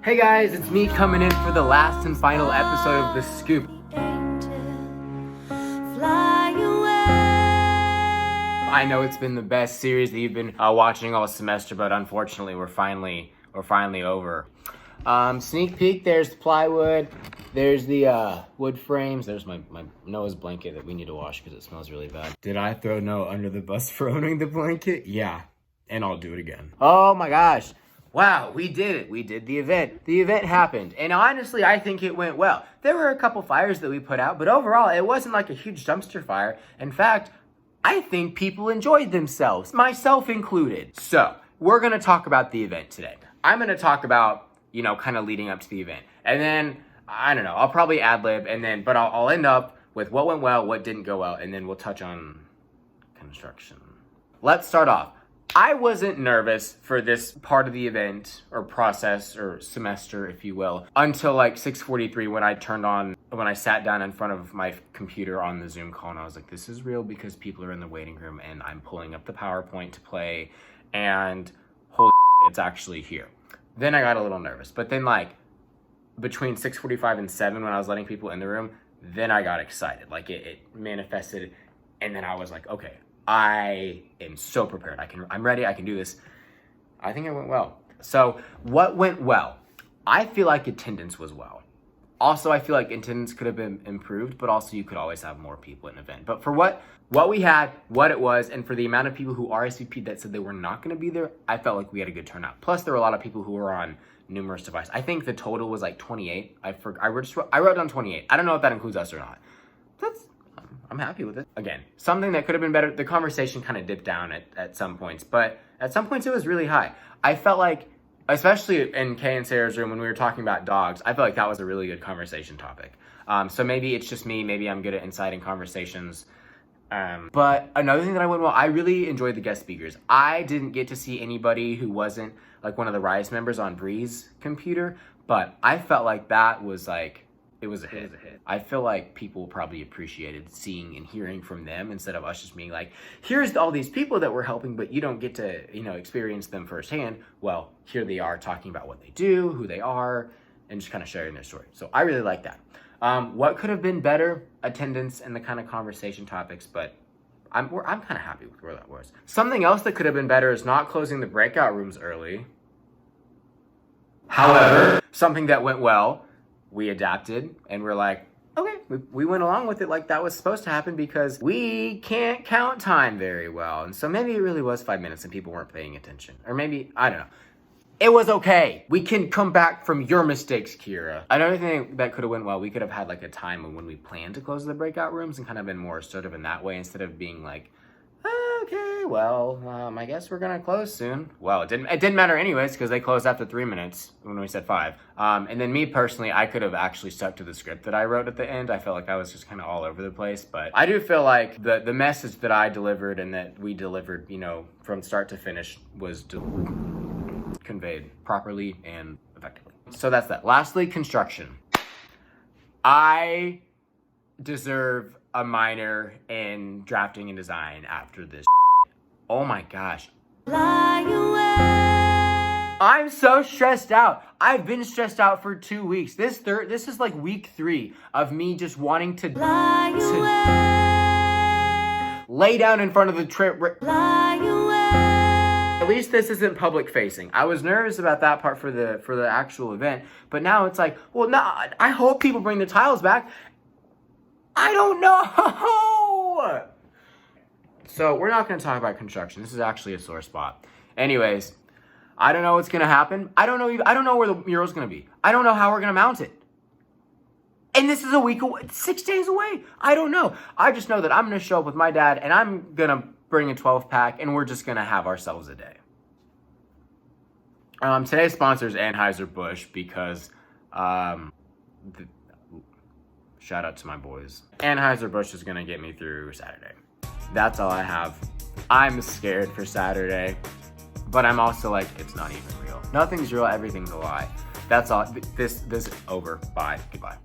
Hey guys, it's me coming in for the last and final episode of The Scoop. I know it's been the best series that you've been watching all semester, but unfortunately we're finally over. Sneak peek, there's the plywood, there's the wood frames, there's my Noah's blanket that we need to wash because it smells really bad. Did I throw Noah under the bus for owning the blanket? Yeah, and I'll do it again. Oh my gosh. Wow, we did it. We did the event. The event happened. And honestly, I think it went well. There were a couple fires that we put out, but overall, it wasn't like a huge dumpster fire. In fact, I think people enjoyed themselves, myself included. So, we're going to talk about the event today. I'm going to talk about, kind of leading up to the event. And then, I don't know, I'll probably ad-lib, but I'll end up with what went well, what didn't go well, and then we'll touch on construction. Let's start off. I wasn't nervous for this part of the event or process or semester, if you will, until like 6:43 when I sat down in front of my computer on the Zoom call and I was like, this is real because people are in the waiting room and I'm pulling up the PowerPoint to play and holy it's actually here. Then I got a little nervous, but then like between 6:45 and 7 when I was letting people in the room, then I got excited. Like it manifested and then I was like, okay, I am so prepared. I'm ready. I can do this. I think it went well. So what went well? I feel like attendance was well. Also, I feel like attendance could have been improved, but also you could always have more people at an event. But for what we had, what it was, and for the amount of people who RSVP'd that said they were not going to be there, I felt like we had a good turnout. Plus, there were a lot of people who were on numerous devices. I think the total was like 28. I wrote down 28. I don't know if that includes us or not. I'm happy with it. Again, something that could have been better. The conversation kind of dipped down at some points, but at some points it was really high. I felt like, especially in Kay and Sarah's room when we were talking about dogs, I felt like that was a really good conversation topic. So maybe it's just me. Maybe I'm good at inciting conversations. But another thing that I went well, I really enjoyed the guest speakers. I didn't get to see anybody who wasn't like one of the Rise members on Bree's computer, but I felt like that was like, it was a hit. I feel like people probably appreciated seeing and hearing from them instead of us just being like, here's all these people that we're helping, but you don't get to, experience them firsthand. Well, here they are talking about what they do, who they are, and just kind of sharing their story. So I really like that. What could have been better? Attendance and the kind of conversation topics, but I'm kind of happy with where that was. Something else that could have been better is not closing the breakout rooms early. However, something that went well, we adapted and we're like, okay, we went along with it like that was supposed to happen because we can't count time very well. And so maybe it really was 5 minutes and people weren't paying attention. Or maybe, I don't know. It was okay. We can come back from your mistakes, Kira. Another thing that could have went well, we could have had like a time when we planned to close the breakout rooms and kind of been more assertive in that way instead of being like, okay, well, I guess we're gonna close soon. Well, it didn't matter anyways because they closed after 3 minutes when we said 5. And then me personally, I could have actually stuck to the script that I wrote at the end. I felt like I was just kind of all over the place, but I do feel like the message that I delivered and that we delivered, from start to finish was conveyed properly and effectively. So that's that. Lastly, construction. I deserve a minor in drafting and design after this. Oh my gosh. I'm so stressed out. I've been stressed out for 2 weeks. This is like week 3 of me just wanting to lay down in front of the trip. At least this isn't public facing. I was nervous about that part for the actual event, but now it's like, well, no, I hope people bring the tiles back. I don't know. So we're not going to talk about construction. This is actually a sore spot. Anyways, I don't know what's going to happen. I don't know where the mural's going to be. I don't know how we're going to mount it. And this is a week away, 6 days away. I don't know. I just know that I'm going to show up with my dad and I'm going to bring a 12-pack and we're just going to have ourselves a day. Today's sponsor is Anheuser-Busch because shout out to my boys. Anheuser-Busch is gonna get me through Saturday. That's all I have. I'm scared for Saturday, but I'm also like, it's not even real. Nothing's real, everything's a lie. That's all. This is over. Bye. Goodbye.